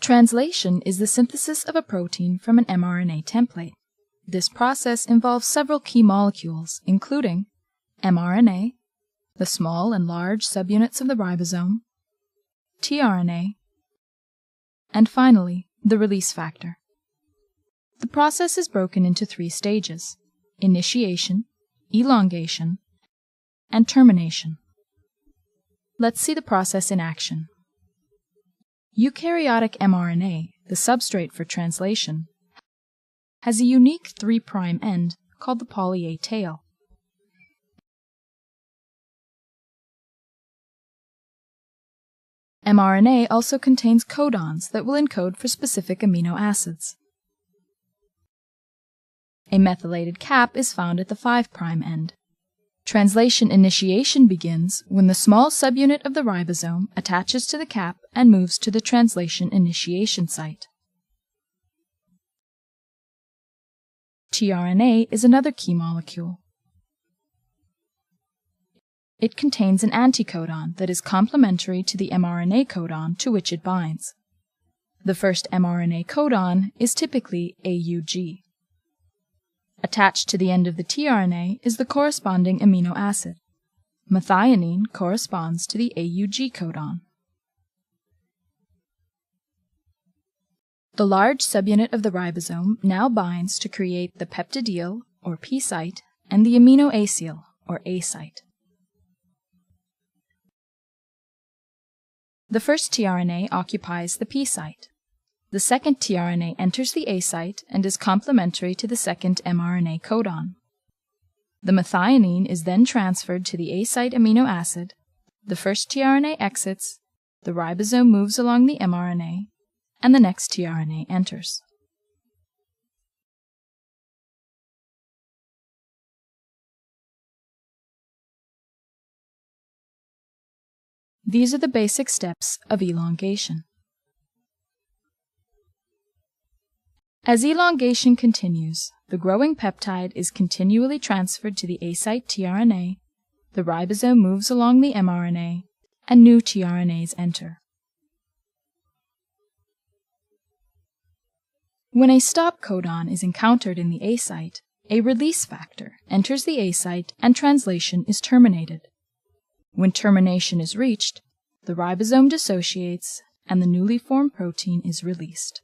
Translation is the synthesis of a protein from an mRNA template. This process involves several key molecules, including mRNA, the small and large subunits of the ribosome, tRNA, and finally, the release factor. The process is broken into 3 stages: initiation, elongation, and termination. Let's see the process in action. Eukaryotic mRNA, the substrate for translation, has a unique 3' end called the poly A tail. mRNA also contains codons that will encode for specific amino acids. A methylated cap is found at the 5' end. Translation initiation begins when the small subunit of the ribosome attaches to the cap and moves to the translation initiation site. tRNA is another key molecule. It contains an anticodon that is complementary to the mRNA codon to which it binds. The first mRNA codon is typically AUG. Attached to the end of the tRNA is the corresponding amino acid. Methionine corresponds to the AUG codon. The large subunit of the ribosome now binds to create the peptidyl, or P site, and the aminoacyl, or A site. The first tRNA occupies the P site. The second tRNA enters the A site and is complementary to the second mRNA codon. The methionine is then transferred to the A site amino acid, the first tRNA exits, the ribosome moves along the mRNA, and the next tRNA enters. These are the basic steps of elongation. As elongation continues, the growing peptide is continually transferred to the A site tRNA, the ribosome moves along the mRNA, and new tRNAs enter. When a stop codon is encountered in the A site, a release factor enters the A site and translation is terminated. When termination is reached, the ribosome dissociates and the newly formed protein is released.